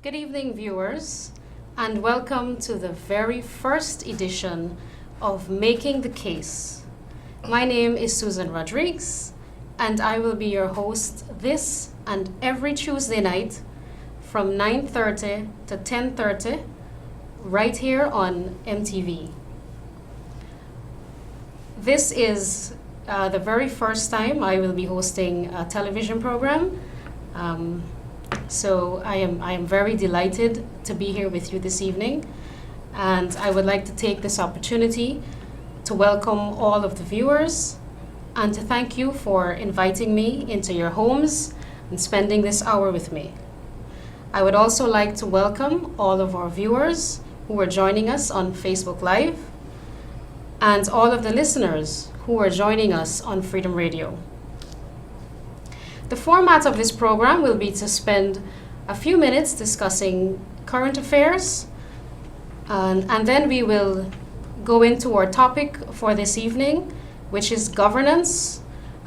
Good evening, viewers, and welcome to the very first edition of Making the Case. My name is Susan Rodrigues, and I will be your host this and every Tuesday night from 9:30 to 10:30 right here on MTV. This is the very first time I will be hosting a television program. So I am very delighted to be here with you this evening, and I would like to take this opportunity to welcome all of the viewers and to thank you for inviting me into your homes and spending this hour with me. I would also like to welcome all of our viewers who are joining us on Facebook Live and all of the listeners who are joining us on Freedom Radio. The format of this program will be to spend a few minutes discussing current affairs, and then we will go into our topic for this evening, which is governance.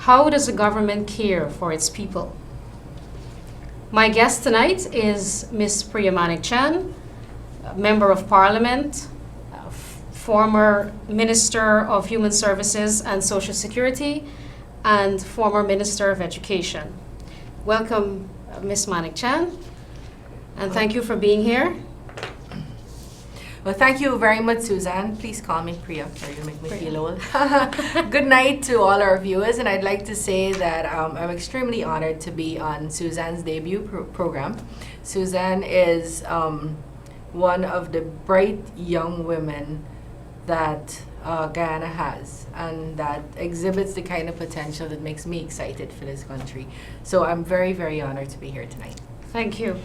How does a government care for its people? My guest tonight is Ms. Priya Manickchand, Member of Parliament, former Minister of Human Services and Social Security, and former Minister of Education. Welcome, Ms. Manickchand, and thank you for being here. Well, thank you very much, Suzanne. Please call me Priya, or you make me feel old. Good night to all our viewers, and I'd like to say that I'm extremely honored to be on Suzanne's debut program. Suzanne is one of the bright young women that Guyana has, and that exhibits the kind of potential that makes me excited for this country. So I'm very, very honored to be here tonight. Thank you.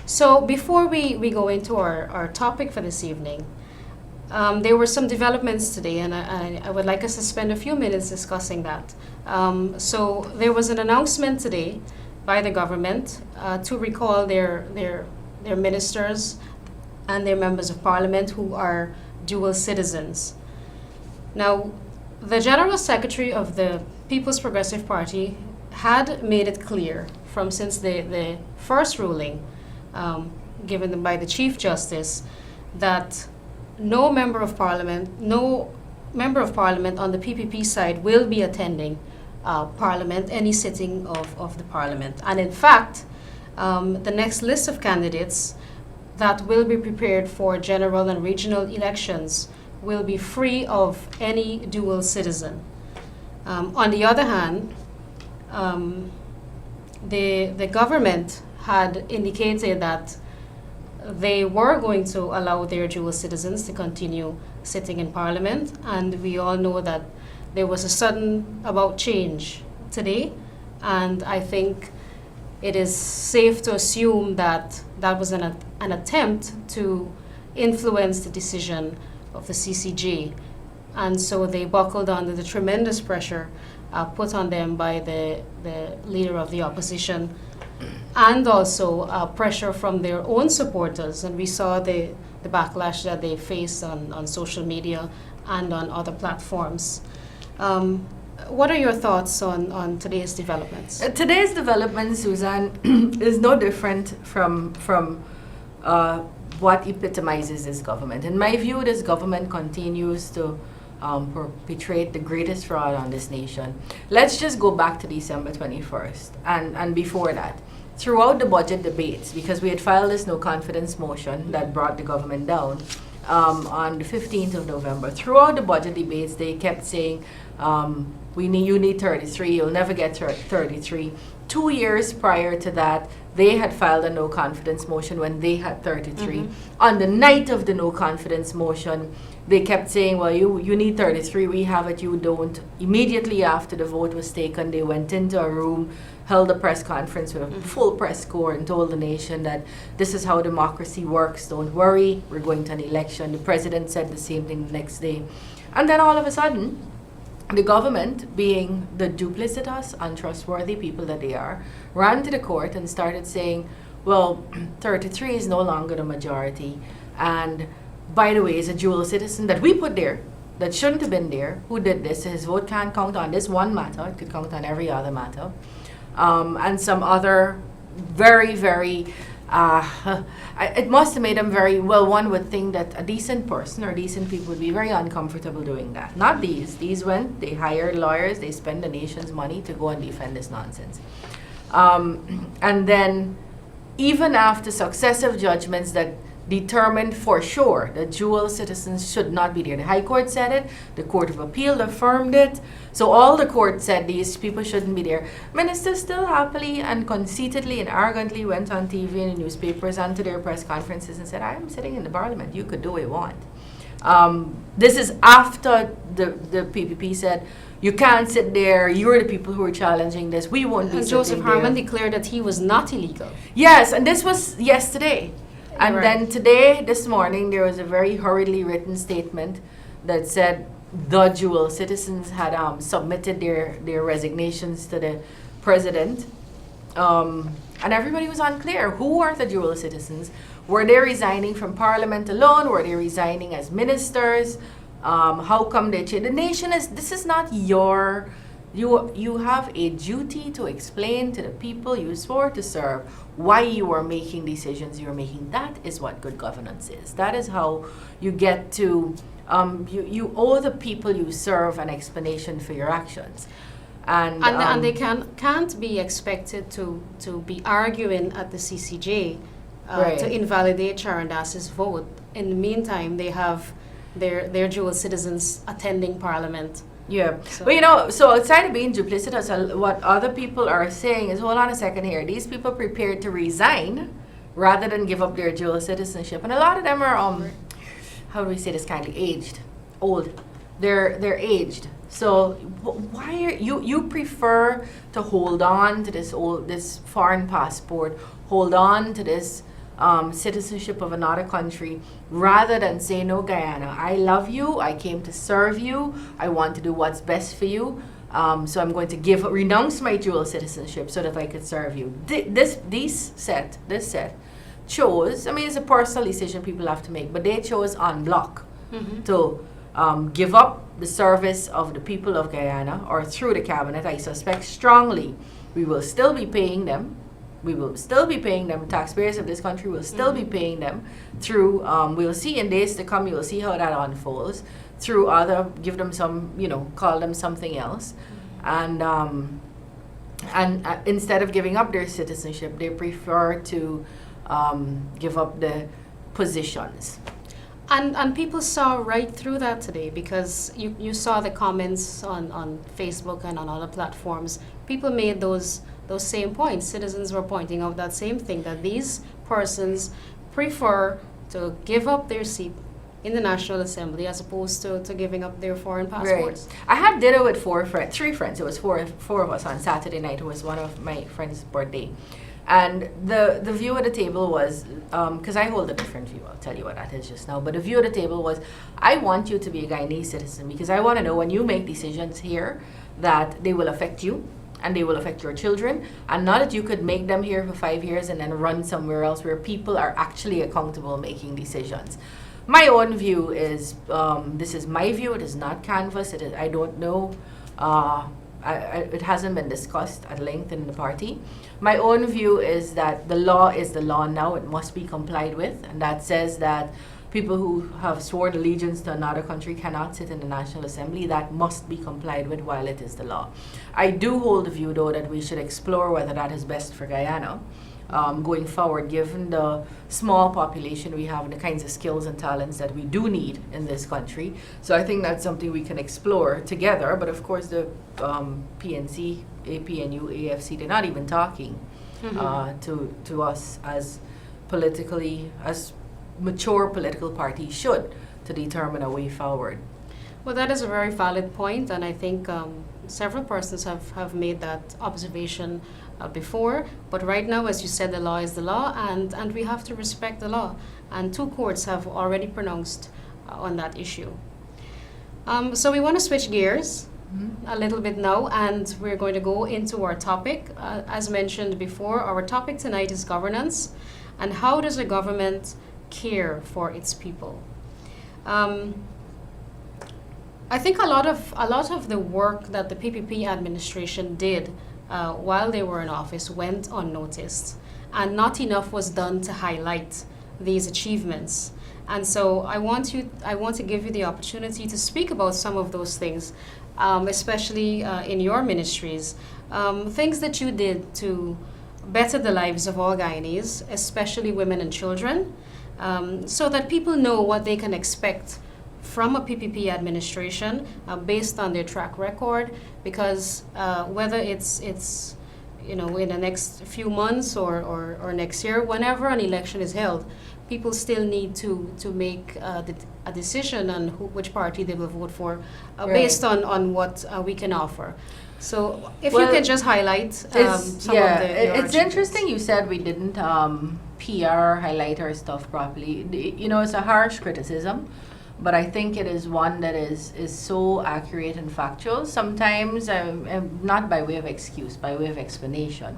So before we go into our topic for this evening, there were some developments today, and I would like us to spend a few minutes discussing that. So there was an announcement today by the government to recall their ministers and their members of parliament who are dual citizens. Now, the General Secretary of the People's Progressive Party had made it clear since the first ruling given them by the Chief Justice that no member of parliament on the PPP side will be attending parliament, any sitting of the parliament. And in fact, the next list of candidates that will be prepared for general and regional elections will be free of any dual citizen. On the other hand, the government had indicated that they were going to allow their dual citizens to continue sitting in parliament, and we all know that there was a sudden about change today, and I think it is safe to assume that that was an attempt to influence the decision of the CCJ. And so they buckled under the tremendous pressure put on them by the leader of the opposition, and also pressure from their own supporters. And we saw the backlash that they faced on social media and on other platforms. What are your thoughts on today's developments? Today's development, Suzanne, is no different from what epitomizes this government. In my view, this government continues to perpetrate the greatest fraud on this nation. Let's just go back to December 21st and before that. Throughout the budget debates, because we had filed this no confidence motion that brought the government down on the 15th of November. Throughout the budget debates, they kept saying, you need 33, you'll never get 33. 2 years prior to that, they had filed a no confidence motion when they had 33. Mm-hmm. On the night of the no confidence motion, they kept saying, well, you need 33, we have it, you don't. Immediately after the vote was taken, they went into a room, held a press conference with a full press corps and told the nation that this is how democracy works, don't worry, we're going to an election. The president said the same thing the next day. And then all of a sudden, the government, being the duplicitous, untrustworthy people that they are, ran to the court and started saying, well, 33 is no longer the majority. And by the way, is a dual citizen that we put there, that shouldn't have been there, who did this. His vote can't count on this one matter. It could count on every other matter. And some other very, very it must have made them very, well, one would think that a decent person or decent people would be very uncomfortable doing that. Not these. These went, they hired lawyers, they spent the nation's money to go and defend this nonsense. And then, even after successive judgments that determined for sure that dual citizens should not be there. The High Court said it, the Court of Appeal affirmed it, so all the court said these people shouldn't be there. Ministers still happily and conceitedly and arrogantly went on TV and the newspapers and to their press conferences and said, I am sitting in the parliament, you could do what you want. This is after the PPP said, you can't sit there, you're the people who are challenging this, we won't be And sitting Joseph there. Harman declared that he was not illegal. Yes, and this was yesterday. And Right. then today, this morning, there was a very hurriedly written statement that said the dual citizens had submitted their resignations to the president. And everybody was unclear. Who are the dual citizens? Were they resigning from parliament alone? Were they resigning as ministers? How come they changed? The nation is, this is not your, you have a duty to explain to the people you swore to serve why you are making decisions you're making. That is what good governance is. That is how you get to, you owe the people you serve an explanation for your actions. And they can't be expected to be arguing at the CCJ Right. to invalidate Sharon Dass's vote. In the meantime, they have their dual citizens attending parliament. Yeah, So- but so outside of being duplicitous, what other people are saying is, hold on a second here, these people prepared to resign rather than give up their dual citizenship. And a lot of them are, how do we say this kindly, old. They're aged. So why are you prefer to hold on to this foreign passport, hold on to this citizenship of another country, rather than say, no, Guyana, I love you, I came to serve you, I want to do what's best for you, so I'm going to renounce my dual citizenship so that I could serve you. This set chose, I mean, it's a personal decision people have to make, but they chose en bloc to give up the service of the people of Guyana, or through the cabinet, I suspect strongly, we will still be paying them. We will still be paying them. Taxpayers of this country will still be paying them through, we'll see in days to come, you'll see how that unfolds, through give them some, call them something else. And instead of giving up their citizenship, they prefer to give up the positions. And people saw right through that today, because you saw the comments on Facebook and on other platforms. People made those same points. Citizens were pointing out that same thing, that these persons prefer to give up their seat in the National Assembly as opposed to giving up their foreign passports. Right. I had dinner with three friends. It was four of us on Saturday night. It was one of my friend's birthday. And the view at the table was, because I hold a different view, I'll tell you what that is just now, but the view at the table was, I want you to be a Guyanese citizen, because I want to know when you make decisions here that they will affect you and they will affect your children, and not that you could make them here for 5 years and then run somewhere else where people are actually accountable making decisions. My own view is, this is my view, it is not canvas, I don't know, it hasn't been discussed at length in the party. My own view is that the law is the law now, it must be complied with, and that says that people who have sworn allegiance to another country cannot sit in the National Assembly. That must be complied with while it is the law. I do hold the view, though, that we should explore whether that is best for Guyana going forward, given the small population we have and the kinds of skills and talents that we do need in this country. So I think that's something we can explore together. But of course, the PNC, APNU, AFC, they're not even talking to us as mature political parties should, to determine a way forward. Well, that is a very valid point, and I think several persons have made that observation before. But right now, as you said, the law is the law, and we have to respect the law. And 2 courts have already pronounced on that issue. So we want to switch gears a little bit now, and we're going to go into our topic. As mentioned before, our topic tonight is governance, and how does a government care for its people? I think a lot of the work that the PPP administration did while they were in office went unnoticed, and not enough was done to highlight these achievements. And so I want to give you the opportunity to speak about some of those things, especially in your ministries, things that you did to better the lives of all Guyanese, especially women and children, so that people know what they can expect from a PPP administration based on their track record, because whether it's in the next few months or next year, whenever an election is held, people still need to make a decision on which party they will vote for based on what we can offer. So if you can just highlight some of your it's interesting you said we didn't PR highlight our stuff properly. It's a harsh criticism, but I think it is one that is so accurate and factual. Sometimes, not by way of excuse, by way of explanation.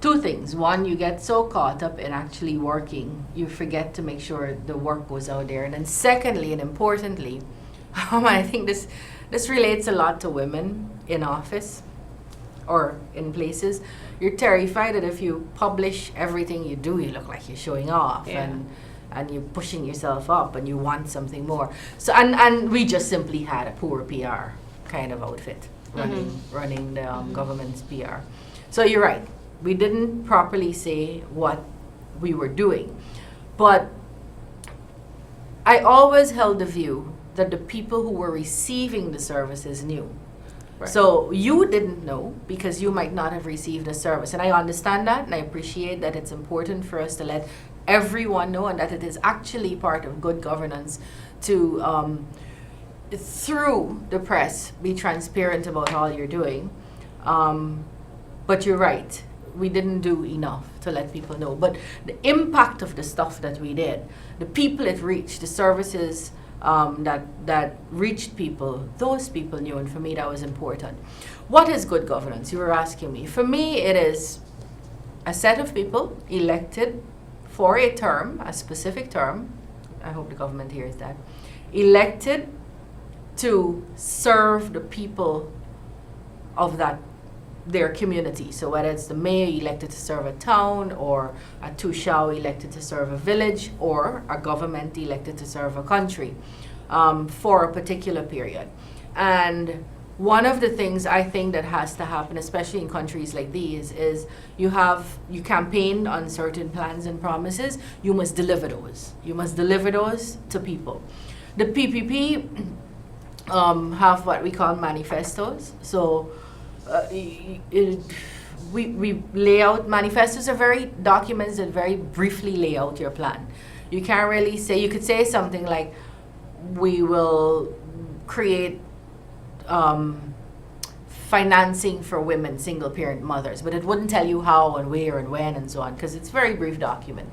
Two things. One, you get so caught up in actually working, you forget to make sure the work goes out there. And then secondly, and importantly, I think this relates a lot to women in office or in places. You're terrified that if you publish everything you do, you look like you're showing off. Yeah. And you're pushing yourself up and you want something more. So and we just simply had a poor PR kind of outfit running the government's PR. So you're right. We didn't properly say what we were doing. But I always held the view that the people who were receiving the services knew. Right. So you didn't know because you might not have received a service. And I understand that, and I appreciate that it's important for us to let everyone know, and that it is actually part of good governance to, through the press, be transparent about all you're doing. But you're right. We didn't do enough to let people know. But the impact of the stuff that we did, the people it reached, the services that reached people, those people knew, and for me that was important. What is good governance? You were asking me. For me, it is a set of people elected for a term, a specific term. I hope the government hears that. Elected to serve the people of their community. So whether it's the mayor elected to serve a town, or a tushao elected to serve a village, or a government elected to serve a country for a particular period. And one of the things I think that has to happen, especially in countries like these, is you campaign on certain plans and promises. You must deliver those. You must deliver those to people. The PPP have what we call manifestos. So we lay out, manifestos are very documents that very briefly lay out your plan. You can't really say, you could say something like, we will create financing for women, single parent mothers, but it wouldn't tell you how and where and when and so on, because it's a very brief document.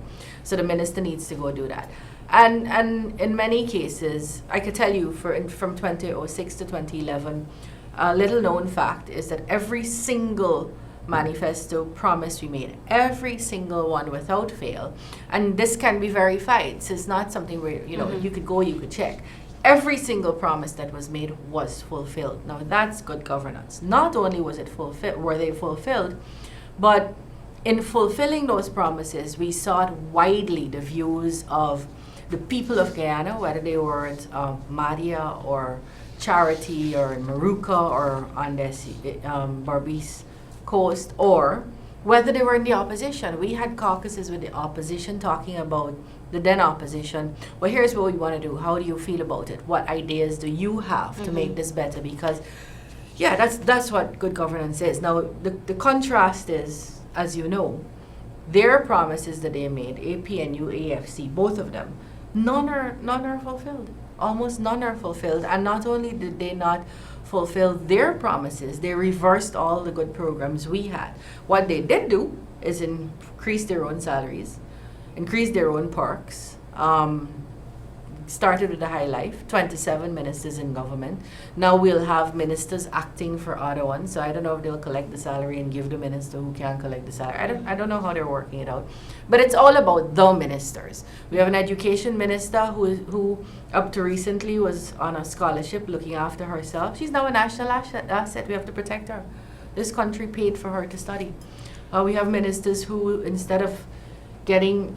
So the minister needs to go do that. And in many cases, I could tell you from 2006 to 2011, a little known fact is that every single manifesto promise we made, every single one without fail, and this can be verified, so it's not something where you could go, you could check. Every single promise that was made was fulfilled. Now that's good governance. Not only were they fulfilled, but in fulfilling those promises, we sought widely the views of the people of Guyana, whether they were at Madia or Charity or in Maruca or on the Barbies coast, or whether they were in the opposition. We had caucuses with the opposition talking about the then opposition. Well, here's what we want to do. How do you feel about it? What ideas do you have to make this better? Because, yeah, that's what good governance is. Now, the contrast is, as you know, their promises that they made, APNU, AFC, both of them, none are fulfilled. Almost none are fulfilled. And not only did they not fulfill their promises, they reversed all the good programs we had. What they did do is increase their own salaries, increase their own perks, started with the High Life, 27 ministers in government. Now we'll have ministers acting for other ones, so I don't know if they'll collect the salary and give the minister who can collect the salary. I don't know how they're working it out. But it's all about the ministers. We have an education minister who up to recently was on a scholarship looking after herself. She's now a national asset. We have to protect her. This country paid for her to study. We have ministers who, instead of getting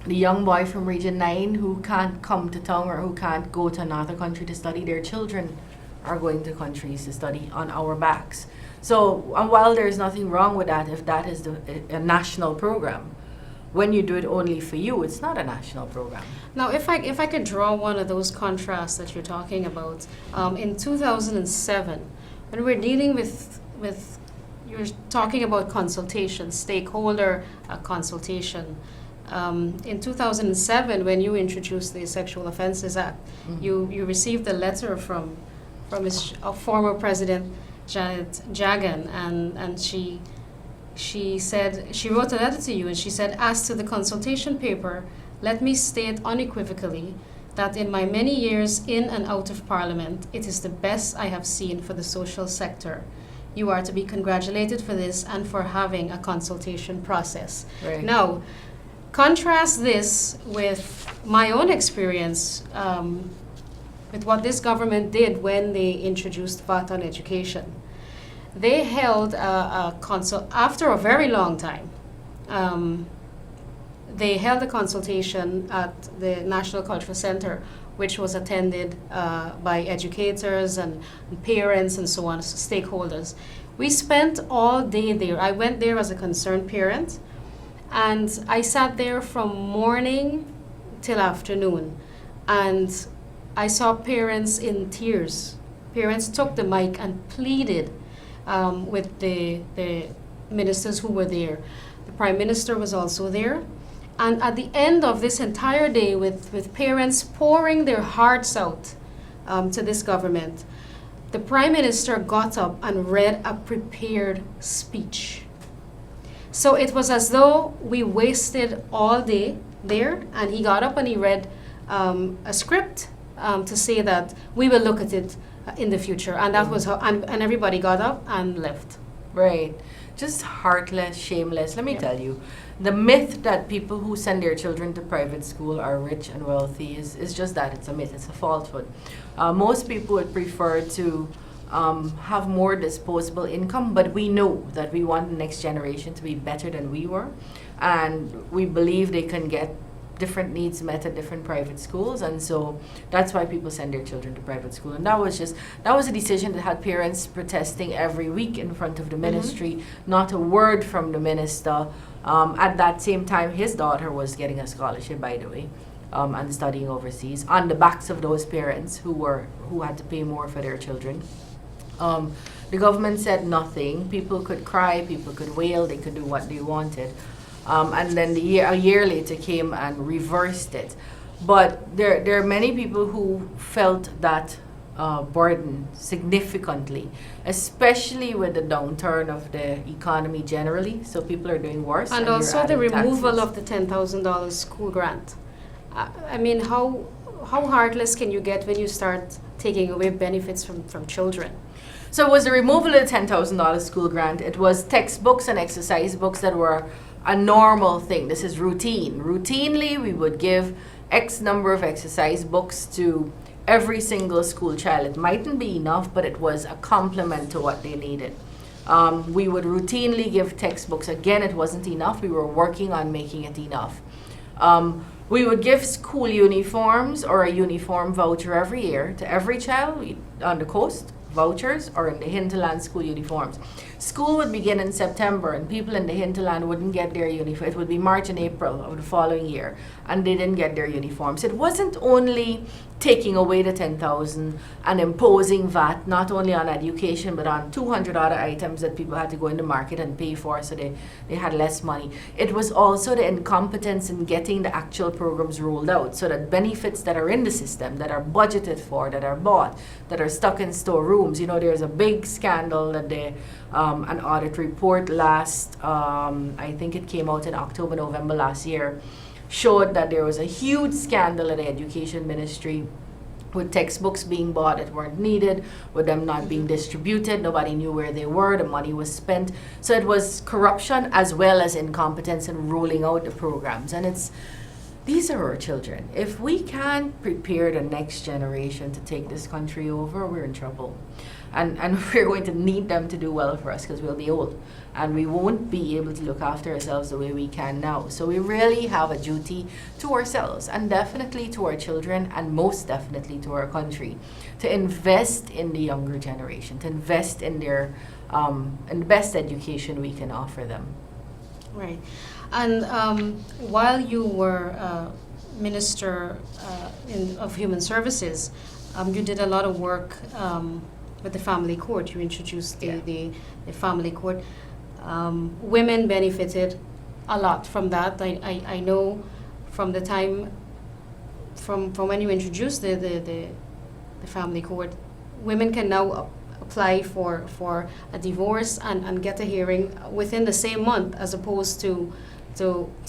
the young boy from Region 9 who can't come to town or who can't go to another country to study, their children are going to countries to study on our backs. So, and while there's nothing wrong with that, if that is a national program, when you do it only for you, it's not a national program. Now, if I could draw one of those contrasts that you're talking about, in 2007, when we're dealing with you're talking about consultation, stakeholder consultation. In 2007, when you introduced the Sexual Offences Act, you received a letter from former President Janet Jagan, and she said, she wrote a letter to you, and she said, as to the consultation paper, let me state unequivocally that in my many years in and out of Parliament, it is the best I have seen for the social sector. You are to be congratulated for this and for having a consultation process. Right. Now, contrast this with my own experience with what this government did when they introduced VAT on education. They held after a very long time, they held a consultation at the National Cultural Center, which was attended by educators and parents and so on, stakeholders. We spent all day there. I went there as a concerned parent, and I sat there from morning till afternoon, and I saw parents in tears. Parents took the mic and pleaded with the ministers who were there. The Prime Minister was also there. And at the end of this entire day, with parents pouring their hearts out to this government, the Prime Minister got up and read a prepared speech. So it was as though we wasted all day there, and he got up and he read a script to say that we will look at it in the future. And that was how, and everybody got up and left. Right. Just heartless, shameless. Let me tell you, the myth that people who send their children to private school are rich and wealthy is just that. It's a myth. It's a falsehood. Most people would prefer to have more disposable income, but we know that we want the next generation to be better than we were, and we believe they can get different needs met at different private schools, and so that's why people send their children to private school. And that was a decision that had parents protesting every week in front of the ministry. Not a word from the minister. At that same time, his daughter was getting a scholarship, by the way, and studying overseas on the backs of those parents who had to pay more for their children. The government said nothing. People could cry, people could wail, they could do what they wanted. And then a year later came and reversed it. But there are many people who felt that burden significantly, especially with the downturn of the economy generally. So people are doing worse. And also the removal of the $10,000 school grant. I mean, how heartless can you get when you start taking away benefits from children? So it was the removal of the $10,000 school grant. It was textbooks and exercise books that were a normal thing. This is routine. Routinely, we would give X number of exercise books to every single school child. It mightn't be enough, but it was a complement to what they needed. We would routinely give textbooks. Again, it wasn't enough. We were working on making it enough. We would give school uniforms or a uniform voucher every year to every child on the coast, vouchers, or in the hinterland school uniforms. School would begin in September, and people in the hinterland wouldn't get their uniform. It would be March and April of the following year, and they didn't get their uniforms. It wasn't only taking away the 10,000 and imposing VAT, not only on education, but on 200 other items that people had to go in the market and pay for, so they had less money. It was also the incompetence in getting the actual programs rolled out, so that benefits that are in the system, that are budgeted for, that are bought, that are stuck in storerooms. You know, there's a big scandal that an audit report I think it came out in October, November last year, showed that there was a huge scandal in the education ministry with textbooks being bought that weren't needed, with them not being distributed. Nobody knew where they were. The money was spent. So it was corruption as well as incompetence in rolling out the programs. And these are our children. If we can't prepare the next generation to take this country over, we're in trouble. And we're going to need them to do well for us because we'll be old. And we won't be able to look after ourselves the way we can now. So we really have a duty to ourselves, and definitely to our children, and most definitely to our country, to invest in the younger generation, to invest in their in the best education we can offer them. Right. And while you were Minister of Human Services, you did a lot of work with the family court. You introduced the family court. Women benefited a lot from that. I know from the time, from when you introduced the family court, women can now apply for a divorce and get a hearing within the same month, as opposed to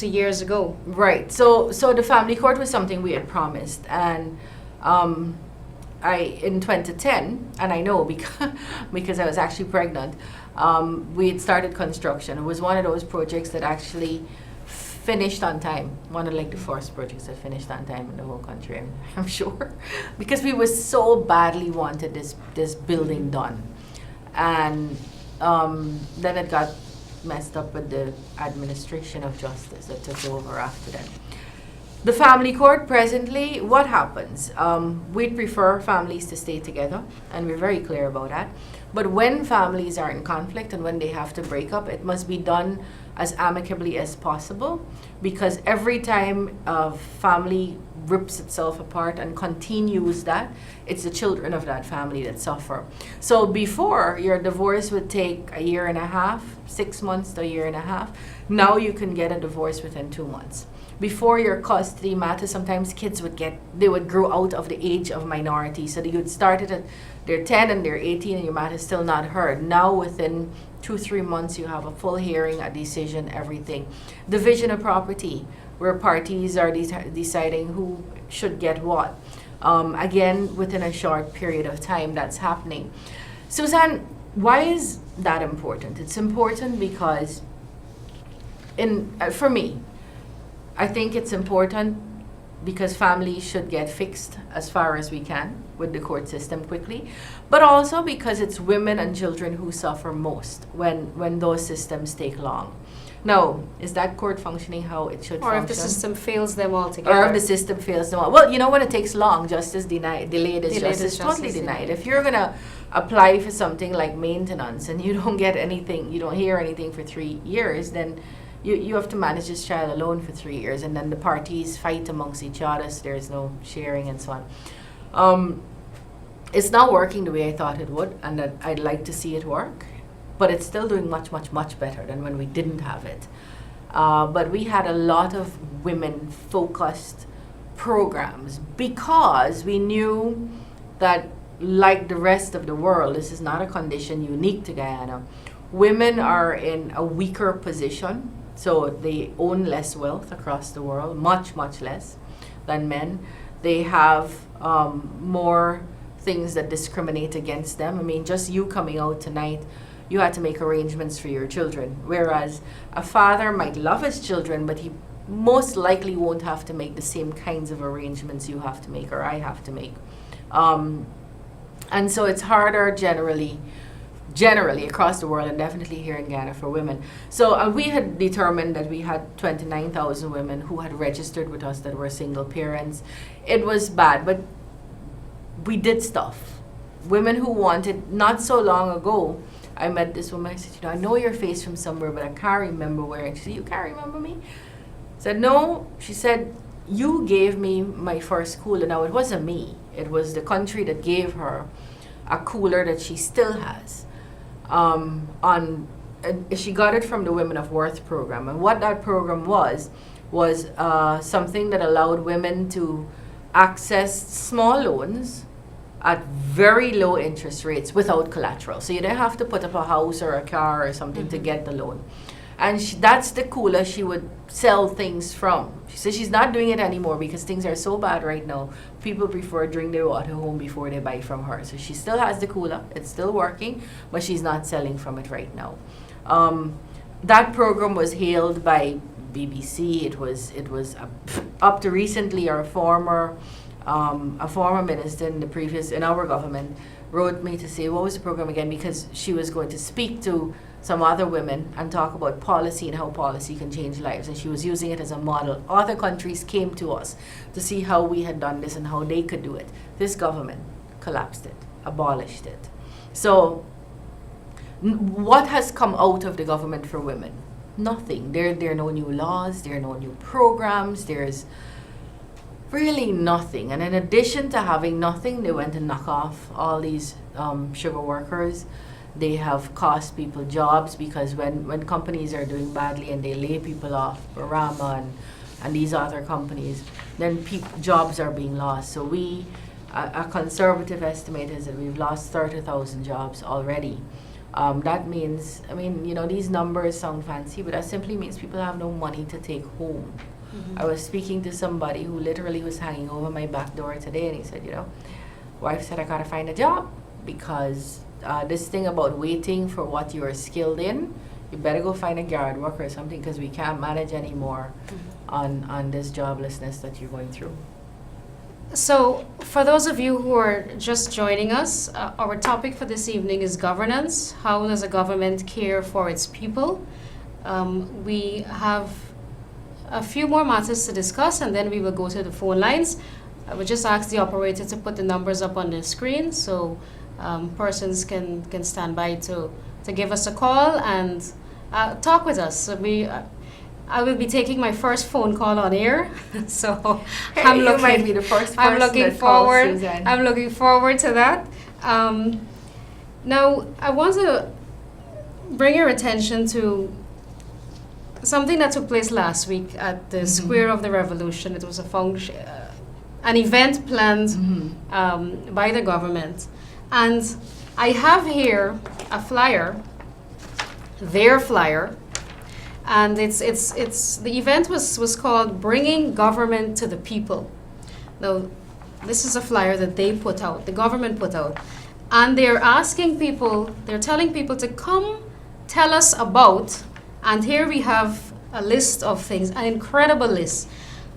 years ago. Right. So the family court was something we had promised, and in 2010, and I know because I was actually pregnant, we had started construction. It was one of those projects that actually finished on time. One of the first projects that finished on time in the whole country, I'm sure, because we was so badly wanted this building done, and then it got messed up with the administration of justice that took over after that. The family court presently, what happens? We'd prefer families to stay together, and we're very clear about that. But when families are in conflict and when they have to break up, it must be done as amicably as possible, because every time a family rips itself apart and continues that, it's the children of that family that suffer. So before, your divorce would take a year and a half, 6 months to a year and a half. Now you can get a divorce within 2 months. Before, your custody matter, sometimes kids would grow out of the age of minority. So they would start it at they're 10 and they're 18 and your matter is still not heard. Now within 2-3 months you have a full hearing, a decision, everything. Division of property, where parties are deciding who should get what. Again, within a short period of time, that's happening. Susan, why is that important? It's important because for me, I think it's important because families should get fixed as far as we can with the court system quickly, but also because it's women and children who suffer most when those systems take long. Now, is that court functioning how it should function? Or if the system fails them altogether. Or if the system fails them all. Well, you know, when it takes long, justice delayed is justice totally denied. If you're going to apply for something like maintenance and you don't get anything, you don't hear anything for 3 years, then you have to manage this child alone for 3 years, and then the parties fight amongst each other, so there's no sharing and so on. It's not working the way I thought it would, and that I'd like to see it work, but it's still doing much, much, much better than when we didn't have it. But we had a lot of women-focused programs because we knew that, like the rest of the world, this is not a condition unique to Guyana. Women are in a weaker position, so they own less wealth across the world, much, much less than men. They have more things that discriminate against them. I mean, just you coming out tonight, you had to make arrangements for your children, whereas a father might love his children, but he most likely won't have to make the same kinds of arrangements you have to make or I have to make. And so it's harder generally across the world, and definitely here in Ghana for women. So we had determined that we had 29,000 women who had registered with us that were single parents. It was bad, but we did stuff. Women who wanted, not so long ago, I met this woman, I said, you know, I know your face from somewhere, but I can't remember where. And she said, you can't remember me? I said, no. She said, you gave me my first cooler. Now, it wasn't me. It was the country that gave her a cooler that she still has. She got it from the Women of Worth program. And what that program was something that allowed women to access small loans at very low interest rates without collateral. So you don't have to put up a house or a car or something to get the loan. And that's the cooler she would sell things from. She says she's not doing it anymore because things are so bad right now. People prefer to drink their water home before they buy from her. So she still has the cooler. It's still working, but she's not selling from it right now. That program was hailed by BBC. It was up to recently a former minister in our government wrote me to say what was the program again, because she was going to speak to some other women and talk about policy and how policy can change lives, and she was using it as a model. Other countries came to us to see how we had done this and how they could do it. This government collapsed it, abolished it. So what has come out of the government for women? Nothing. There are no new laws, there are no new programs, there's really nothing. And in addition to having nothing, they went and knock off all these sugar workers. They have cost people jobs, because when companies are doing badly and they lay people off, Barama and these other companies, then jobs are being lost. So a conservative estimate is that we've lost 30,000 jobs already. That means, these numbers sound fancy, but that simply means people have no money to take home. I was speaking to somebody who literally was hanging over my back door today, and he said, wife said, I gotta find a job, because this thing about waiting for what you are skilled in, you better go find a yard worker or something, because we can't manage anymore on this joblessness that you're going through. So, for those of you who are just joining us, our topic for this evening is governance. How does a government care for its people? We have a few more matters to discuss, and then we will go to the phone lines. I would just ask the operator to put the numbers up on the screen, so persons can stand by to give us a call and talk with us. So I will be taking my first phone call on air, so you might be the first person I'm looking that calls forward. Susan. I'm looking forward to that. Now, I want to bring your attention to something that took place last week at the Square of the Revolution. It was an event planned by the government, and I have here a flyer, their flyer. And it's the event was called Bringing Government to the People. Now, this is a flyer that they put out, the government put out. And they're telling people to come tell us about, and here we have a list of things, an incredible list.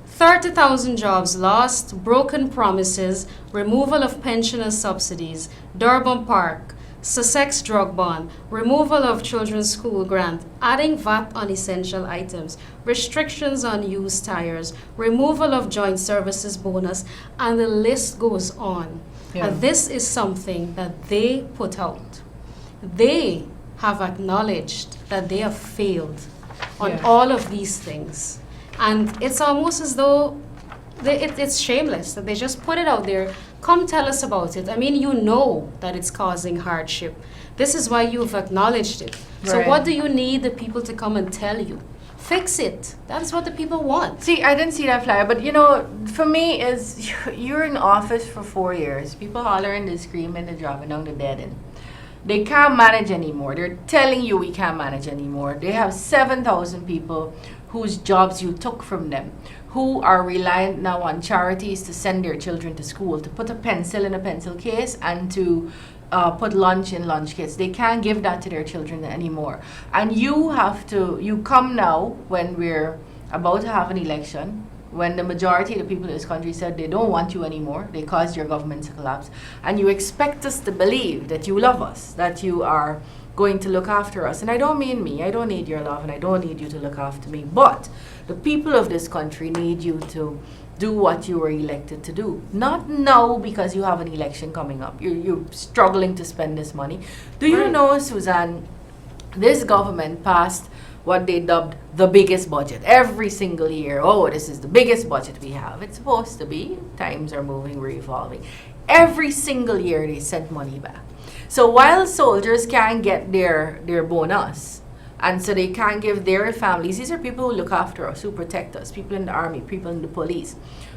30,000 jobs lost, broken promises, removal of pensioner subsidies, Durban Park, Sussex drug ban, removal of children's school grant, adding VAT on essential items, restrictions on used tires, removal of joint services bonus, and the list goes on. Yeah. And this is something that they put out. They have acknowledged that they have failed on all of these things. And it's almost as though it's shameless that they just put it out there. Come tell us about it. I mean, you know that it's causing hardship. This is why you've acknowledged it. Right. So what do you need the people to come and tell you? Fix it. That's what the people want. See, I didn't see that flyer, but for me, is you're in office for 4 years. People hollering, they screaming, they're dropping down the dead end. They can't manage anymore. They're telling you we can't manage anymore. They have 7,000 people whose jobs you took from them, who are reliant now on charities to send their children to school, to put a pencil in a pencil case and to put lunch in lunch kits. They can't give that to their children anymore. And you come now when we're about to have an election, when the majority of the people in this country said they don't want you anymore, they caused your government to collapse, and you expect us to believe that you love us, that you are going to look after us. And I don't mean me, I don't need your love, and I don't need you to look after me, but the people of this country need you to do what you were elected to do. Not now because you have an election coming up. You're struggling to spend this money. Do you know, Suzanne, this government passed what they dubbed the biggest budget every single year. Oh, this is the biggest budget we have. It's supposed to be. Times are moving, we're evolving. Every single year they sent money back. So while soldiers can't get their bonus, and so they can't give their families, these are people who look after us, who protect us, people in the army, people in the police,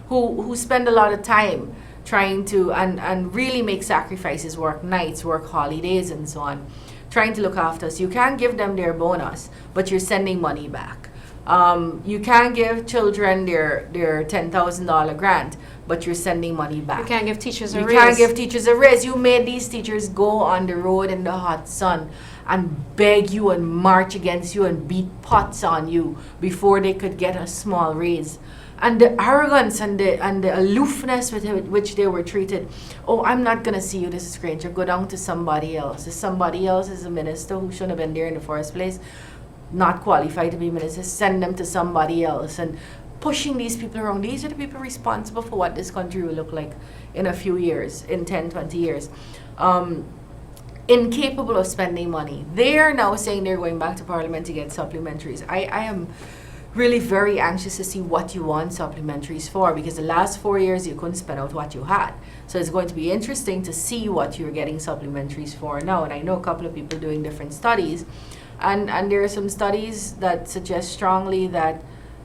who spend a lot of time trying to, and really make sacrifices, work nights, work holidays, and so on, trying to look after us. You can't give them their bonus, but you're sending money back. You can't give children their $10,000 grant, but you're sending money back. You can't give teachers a You raise. can't give teachers a raise. You made these teachers go on the road in the hot sun and beg you and march against you and beat pots on you before they could get a small raise. And the arrogance and the aloofness with which they were treated. Oh, I'm not going to see you, this stranger. Go down to somebody else. If somebody else is a minister who shouldn't have been there in the first place, not qualified to be ministers, send them to somebody else. And pushing these people around. These are the people responsible for what this country will look like in a few years, in 10, 20 years. Incapable of spending money. They are now saying they're going back to Parliament to get supplementaries. I am really very anxious to see what you want supplementaries for, because the last 4 years you couldn't spend out what you had. So it's going to be interesting to see what you're getting supplementaries for now. And I know a couple of people doing different studies. And there are some studies that suggest strongly that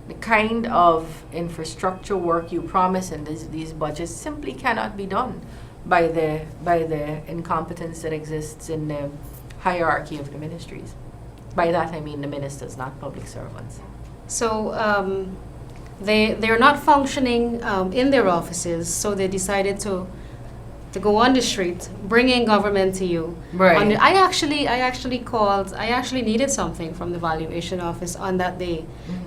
the kind of infrastructure work you promise in these budgets simply cannot be done by the incompetence that exists in the hierarchy of the ministries. By that I mean the ministers, not public servants. So they're not functioning in their offices, so they decided to go on the street, bringing government to you. Right. I actually called. I actually needed something from the valuation office on that day,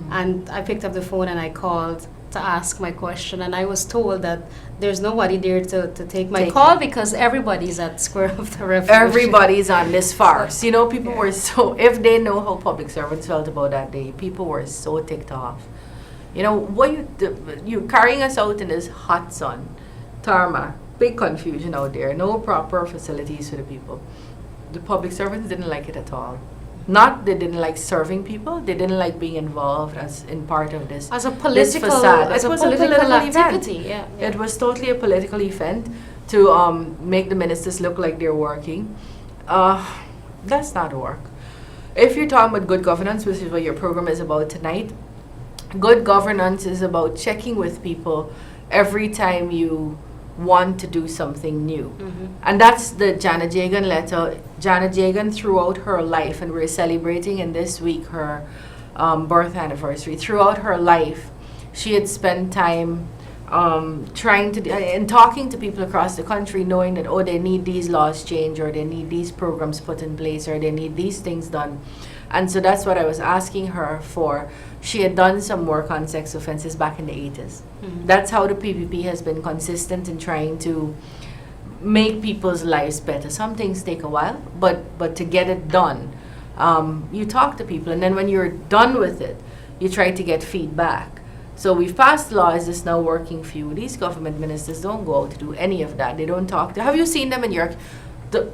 and I picked up the phone and I called to ask my question, and I was told that there's nobody there to take my call because everybody's at Square of the Revolution. Everybody's on this farce. You know, people were so, if they know how public servants felt about that day, people were so ticked off. You know, what you carrying us out in this hot sun, tarmac, big confusion out there, no proper facilities for the people. The public servants didn't like it at all. Not they didn't like serving people, they didn't like being involved as in part of this as a political facade. as It a was political activity. Yeah. It was totally a political event to make the ministers look like they're working. That's not work. If you're talking about good governance, which is what your program is about tonight, good governance is about checking with people every time you want to do something new. And that's the Janet Jagan letter. Janet Jagan, throughout her life, and we're celebrating in this week her birth anniversary, throughout her life, she had spent time trying to, and talking to people across the country, knowing that, oh, they need these laws changed, or they need these programs put in place, or they need these things done. And so that's what I was asking her for. She had done some work on sex offenses back in the 80s. That's how the PPP has been consistent in trying to make people's lives better. Some things take a while, but to get it done, you talk to people, and then when you're done with it, you try to get feedback. So we've passed laws that's now working for you. These government ministers don't go out to do any of that. They don't talk to. Have you seen them in your?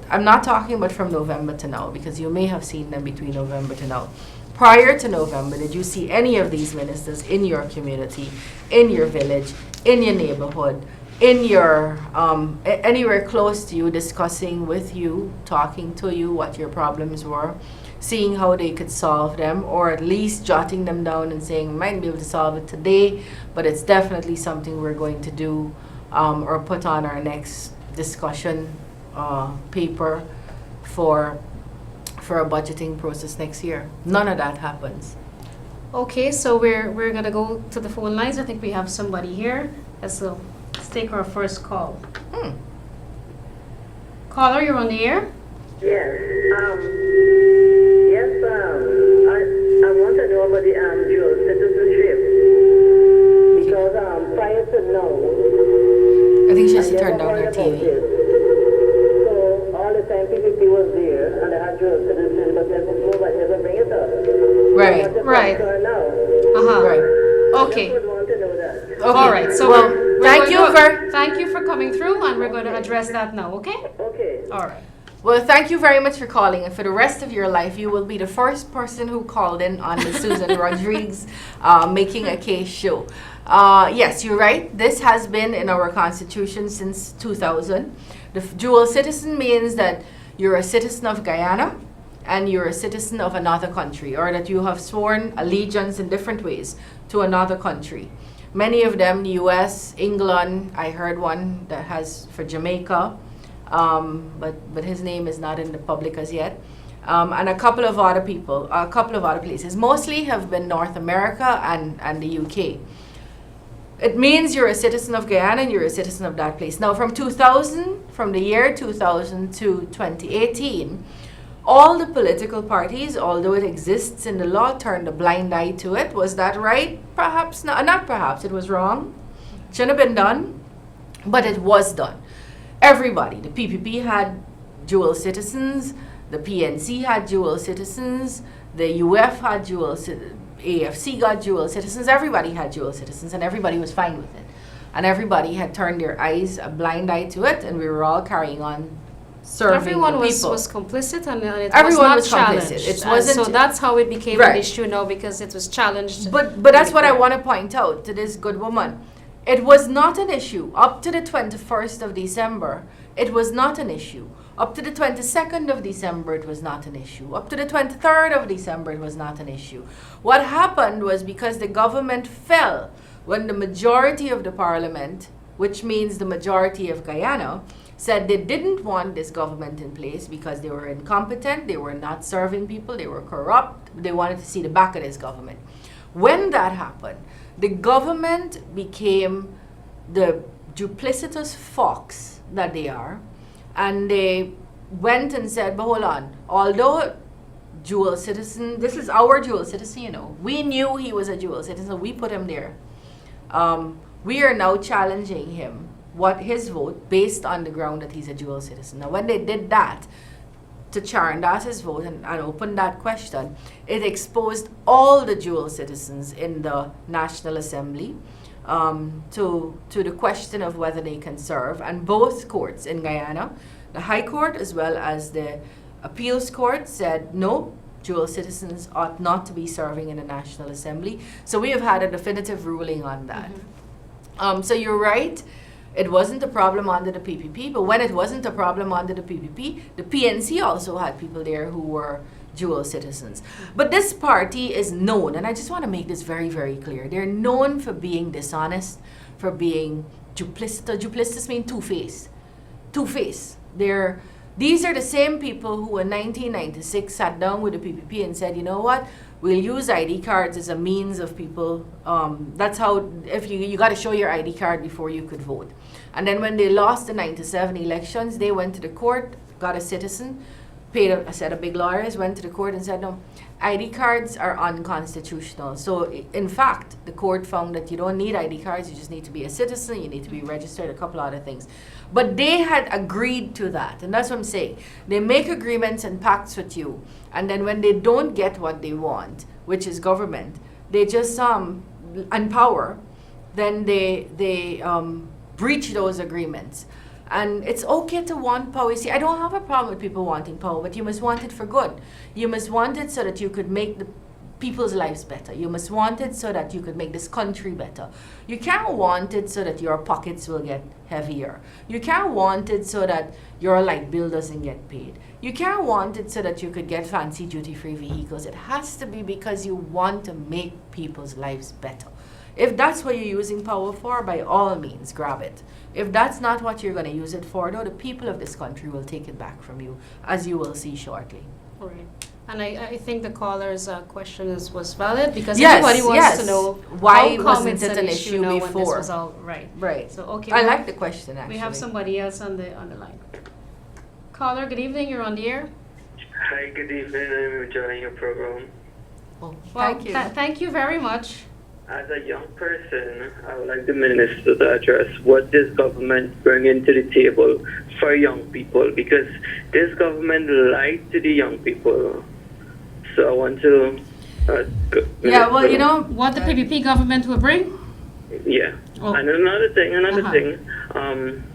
I'm not talking about from November to now, because you may have seen them between November to now. Prior to November, did you see any of these ministers in your community, in your village, in your neighborhood, in your anywhere close to you, discussing with you, talking to you what your problems were, seeing how they could solve them, or at least jotting them down and saying, we might be able to solve it today, but it's definitely something we're going to do or put on our next discussion paper for a budgeting process next year. None of that happens. Okay, so we're gonna go to the phone lines. I think we have somebody here. Let's take our first call. Caller, you're on the air. Yes. Yes. I want to know about the dual citizenship, because prior to now, I think she has to I turn never down her heard about TV. this. So all the time PPP was there and they had dual citizenship, but nobody ever bring it up. Right. So what's the Right. concern now? Right. I Okay. would want to know that. Okay. All right. So Well, we're thank going you thank you for coming through, and we're going to address that now. Okay. Okay. All right. Well, thank you very much for calling, and for the rest of your life, you will be the first person who called in on the Susan Rodrigues Making a Case show. Yes, you're right. This has been in our Constitution since 2000. The dual citizen means that you're a citizen of Guyana and you're a citizen of another country, or that you have sworn allegiance in different ways to another country. Many of them, the US, England, I heard one that has for Jamaica, but his name is not in the public as yet. and a couple of other places. Mostly have been North America and the UK. It means you're a citizen of Guyana and you're a citizen of that place. Now, from the year 2000 to 2018, all the political parties, although it exists in the law, turned a blind eye to it. Was that right? Perhaps not. Not perhaps. It was wrong. Shouldn't have been done, but it was done. Everybody. The PPP had dual citizens. The PNC had dual citizens. The UF had dual citizens. AFC got dual citizens. Everybody had dual citizens, and everybody was fine with it. And everybody had turned their eyes, a blind eye to it, and we were all carrying on serving Everyone the people. was complicit, and it Everyone was was not complicit. challenged. It wasn't- so that's how it became Right. an issue now, because it was challenged. But that's what I want to point out to this good woman. It was not an issue. Up to the 21st of December, it was not an issue. Up to the 22nd of December, it was not an issue. Up to the 23rd of December, it was not an issue. What happened was because the government fell when the majority of the parliament, which means the majority of Guyana, said they didn't want this government in place because they were incompetent, they were not serving people, they were corrupt, they wanted to see the back of this government. When that happened, the government became the duplicitous fox that they are, and they went and said, but hold on, although dual citizen, this is our dual citizen, you know, we knew he was a dual citizen, we put him there. We are now challenging him, his vote, based on the ground that he's a dual citizen. Now, when they did that, to Charandas' vote and open that question, it exposed all the dual citizens in the National Assembly to the question of whether they can serve. And both courts in Guyana, the High Court as well as the Appeals Court, said no, dual citizens ought not to be serving in the National Assembly. So we have had a definitive ruling on that. So you're right. It wasn't a problem under the PPP, but when it wasn't a problem under the PPP, the PNC also had people there who were dual citizens. But this party is known, and I just want to make this very, very clear. They're known for being dishonest, for being duplicitous. Duplicitous means two-faced. Two-faced. These are the same people who in 1996 sat down with the PPP and said, you know what, we'll use ID cards as a means of people. That's how, if you got to show your ID card before you could vote. And then when they lost the 97 elections, they went to the court, got a citizen, paid a set of big lawyers, went to the court and said, no, ID cards are unconstitutional. So in fact, the court found that you don't need ID cards, you just need to be a citizen, you need to be registered, a couple other things. But they had agreed to that, and that's what I'm saying. They make agreements and pacts with you, and then when they don't get what they want, which is government, they just and power, then they breach those agreements. And it's okay to want power. See, I don't have a problem with people wanting power, but you must want it for good. You must want it so that you could make the people's lives better. You must want it so that you could make this country better. You can't want it so that your pockets will get heavier. You can't want it so that your light bill doesn't get paid. You can't want it so that you could get fancy duty-free vehicles. It has to be because you want to make people's lives better. If that's what you're using power for, by all means, grab it. If that's not what you're going to use it for, though, the people of this country will take it back from you, as you will see shortly. Right. And I think the caller's question was valid, because Yes, everybody wants to know why how wasn't it's it an issue now when this before? was all right. Right. So okay. I like the question, actually. We have somebody else on the line. Caller, good evening. You're on the air. Hi, good evening. I'm enjoying your program. Oh, Well, thank you. Thank you very much. As a young person, I would like the minister to address what this government bringing to the table for young people, because this government lied to the young people. So I want to... Yeah, well, you know... What the PPP government will bring? Yeah. Oh. And another thing,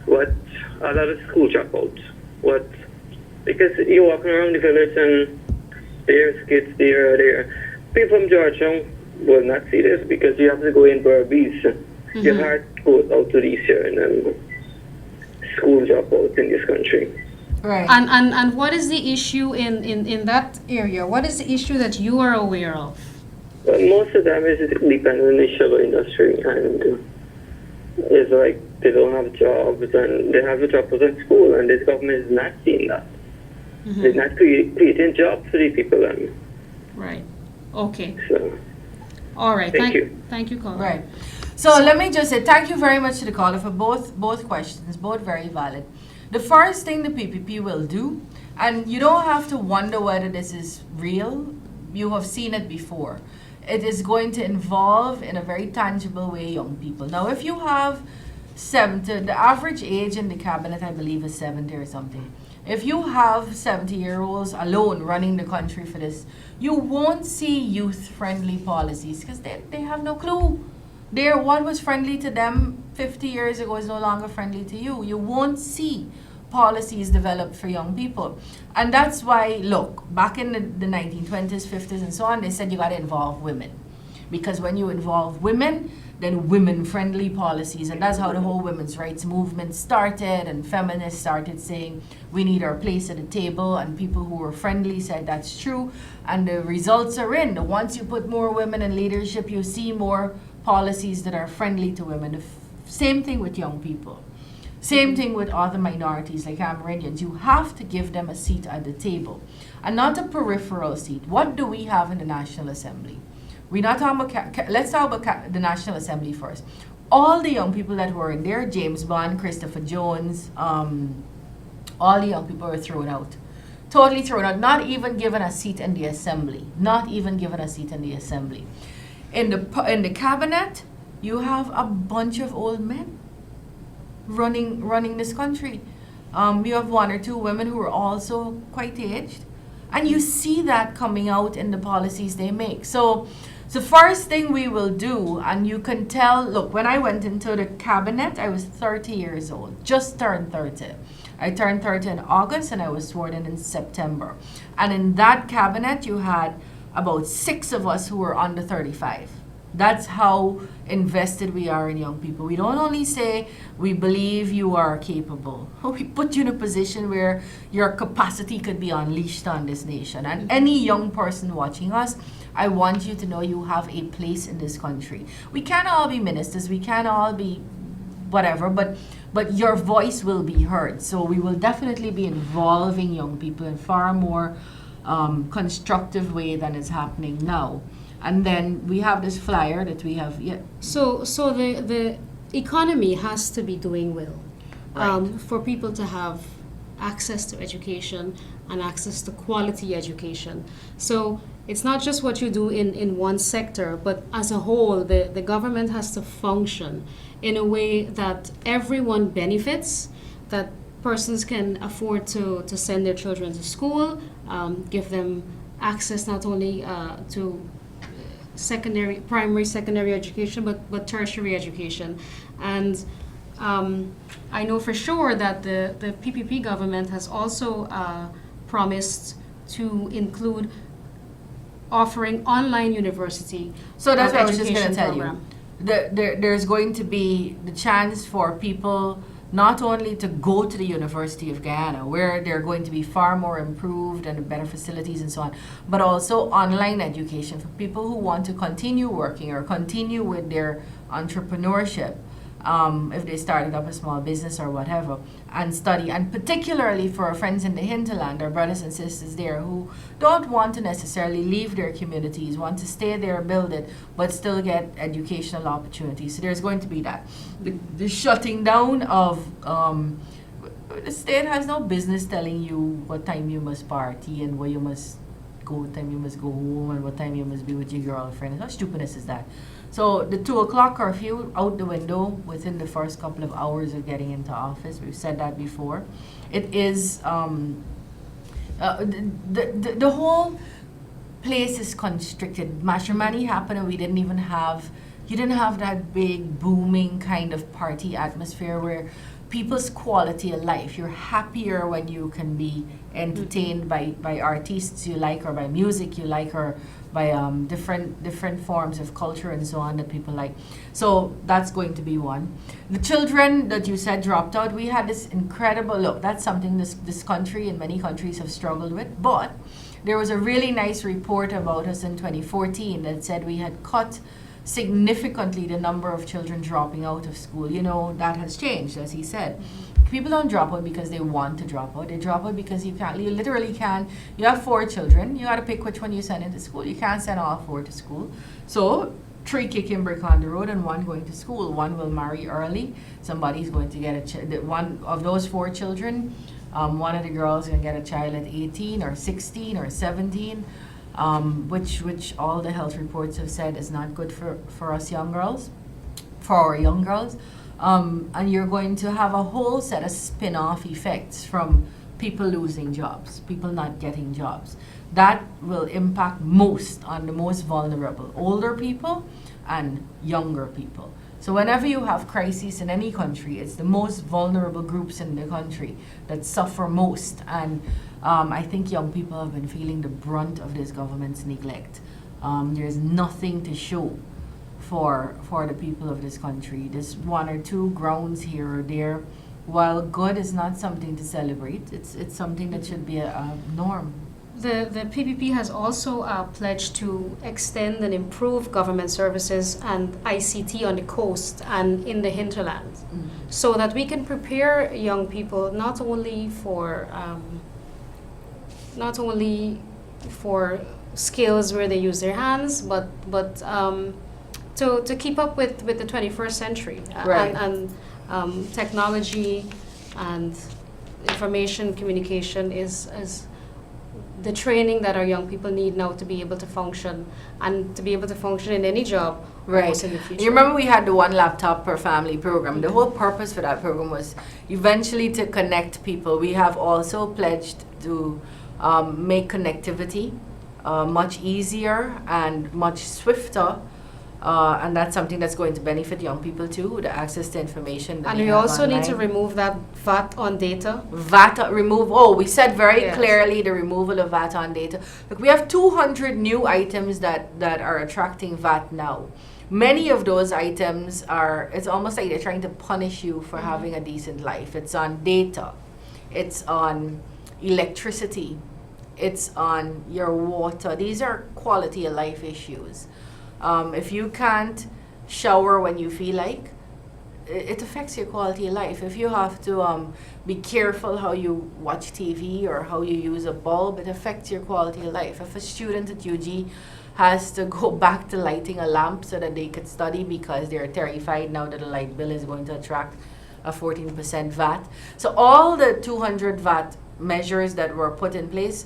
what a lot of school dropouts. Because you're walking around the village and there's kids there. People from Georgetown will not see this because you have to go in Burbees. Your heart goes out to these school dropouts in this country. Right. And what is the issue in that area? What is the issue that you are aware of? Well, most of them is dependent on the sugar industry, and it's like they don't have jobs and they have the jobs at school, and this government is not seeing that. They're not creating jobs for the people. Right. Okay. So, All right. Thank you. Thank you, caller. Right. So let me just say thank you very much to the caller for both questions, both very valid. The first thing the PPP will do, and you don't have to wonder whether this is real, you have seen it before. It is going to involve in a very tangible way young people. Now if you have 70, the average age in the cabinet I believe is 70 or something. If you have 70-year-olds alone running the country for this, you won't see youth-friendly policies because they have no clue. What was friendly to them 50 years ago is no longer friendly to you. You won't see policies developed for young people. And that's why, look, back in the 1920s, 50s, and so on, they said you got to involve women. Because when you involve women, then women-friendly policies, and that's how the whole women's rights movement started, and feminists started saying we need our place at the table, and people who were friendly said that's true, and the results are in. Once you put more women in leadership, you see more policies that are friendly to women. Same thing with young people. Same thing with other minorities like Amerindians. You have to give them a seat at the table, and not a peripheral seat. What do we have in the National Assembly? We're not talking about, let's talk about the National Assembly first. All the young people that were in there, James Bond, Christopher Jones, all the young people were thrown out. Totally thrown out, not even given a seat in the Assembly. Not even given a seat in the Assembly. In the cabinet, you have a bunch of old men running this country. You have one or two women who are also quite aged. And you see that coming out in the policies they make. So the first thing we will do, and you can tell, look, when I went into the cabinet, I was 30 years old, just turned 30. I turned 30 in August and I was sworn in September. And in that cabinet, you had about 6 of us who were under 35. That's how invested we are in young people. We don't only say we believe you are capable. We put you in a position where your capacity could be unleashed on this nation. And any young person watching us, I want you to know you have a place in this country. We can't all be ministers. We can't all be whatever, but your voice will be heard. So we will definitely be involving young people in far more constructive way than is happening now. And then we have this flyer that we have. Yeah. So the economy has to be doing well, Right. for people to have access to education and access to quality education. So it's not just what you do in one sector, but as a whole, the government has to function in a way that everyone benefits, that persons can afford to send their children to school, give them access not only to primary, secondary education, but tertiary education. And I know for sure that the PPP government has also promised to include offering online university. So that's what I was just education going to tell program. you. There's going to be the chance for people not only to go to the University of Guyana, where they're going to be far more improved and better facilities and so on, but also online education for people who want to continue working or continue with their entrepreneurship, if they started up a small business or whatever, and study. And particularly for our friends in the hinterland, our brothers and sisters there who don't want to necessarily leave their communities, want to stay there, build it, but still get educational opportunities. So there's going to be that. The shutting down of, the state has no business telling you what time you must party and where you must go, what time you must go home, and what time you must be with your girlfriend. How stupidness is that? So the 2 o'clock curfew out the window within the first couple of hours of getting into office. We've said that before. It is the whole place is constricted. Matrimony happened and you didn't have that big booming kind of party atmosphere where people's quality of life, you're happier when you can be entertained by artists you like, or by music you like, or by different forms of culture and so on that people like. So that's going to be one. The children that you said dropped out, we had this incredible, look, that's something this country and many countries have struggled with, but there was a really nice report about us in 2014 that said we had cut significantly the number of children dropping out of school. You know, that has changed, as he said. people don't drop out because they want to drop out. They drop out because you literally can't. You have 4 children. You got to pick which one you send into school. You can't send all 4 to school. So 3 kicking brick on the road and 1 going to school. 1 will marry early. Somebody's going to get one of those 4 children. One of the girls going to get a child at 18 or 16 or 17, which all the health reports have said is not good for us young girls, for our young girls. And you're going to have a whole set of spin-off effects from people losing jobs, people not getting jobs. That will impact most on the most vulnerable, older people and younger people. So whenever you have crises in any country, it's the most vulnerable groups in the country that suffer most. And I think young people have been feeling the brunt of this government's neglect. There's nothing to show for the people of this country. There's 1 or 2 grounds here or there. While good is not something to celebrate, it's something that should be a norm. The PPP has also pledged to extend and improve government services and ICT on the coast and in the hinterland, so that we can prepare young people not only for skills where they use their hands, but to keep up with the 21st century. Right. And technology and information communication is the training that our young people need now to be able to function, and to be able to function in any job. Right. In the future. You remember we had the 1 laptop per family program. The whole purpose for that program was eventually to connect people. We have also pledged to make connectivity much easier and much swifter. And that's something that's going to benefit young people too, the access to information. That And they we have also need to online. remove that VAT on data. VAT remove. Oh, we said very Yes. clearly the removal of VAT on data. Look, we have 200 new items that are attracting VAT now. Many of those items are, it's almost like they're trying to punish you for having a decent life. It's on data. It's on electricity. It's on your water. These are quality of life issues. If you can't shower when you feel like, it affects your quality of life. If you have to be careful how you watch TV or how you use a bulb, it affects your quality of life. If a student at UG has to go back to lighting a lamp so that they could study because they're terrified now that the light bill is going to attract a 14% VAT. So all the 200 VAT measures that were put in place,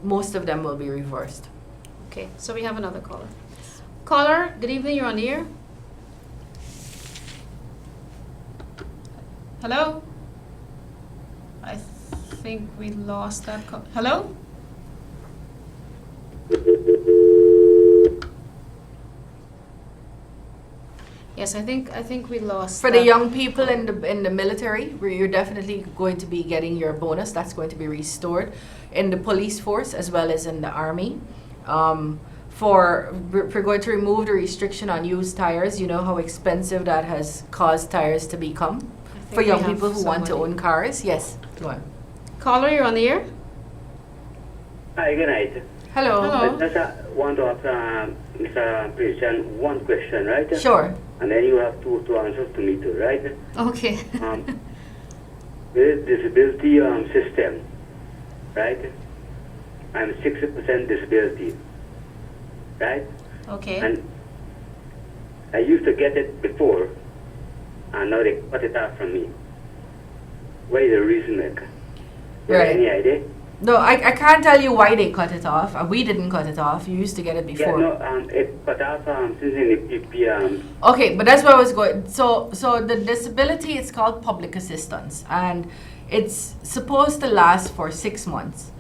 most of them will be reversed. Okay, so we have another caller. Caller, good evening, you're on the air. Hello? I think we lost that call. Hello? Yes, I think we lost. For the young people in the military, where you're definitely going to be getting your bonus, that's going to be restored. In the police force as well as in the army. We're going to remove the restriction on used tires. You know how expensive that has caused tires to become for young people who want to own cars. Yes, go on. Caller, you're on the air. Hi, good night. Hello. Hello. I just want to ask Mr. Priya one question, right? Sure. And then you have two answers to me too, right? Okay. With disability system, right? I'm 60% disability, right? Okay. And I used to get it before, and now they cut it off from me. What is the reason? Like? Do you have Right. any idea? No, I can't tell you why they cut it off. We didn't cut it off. You used to get it Yeah, before. no, it cut off since in the PP. Okay, but that's where I was going. So the disability, it's called public assistance, and it's supposed to last for 6 months.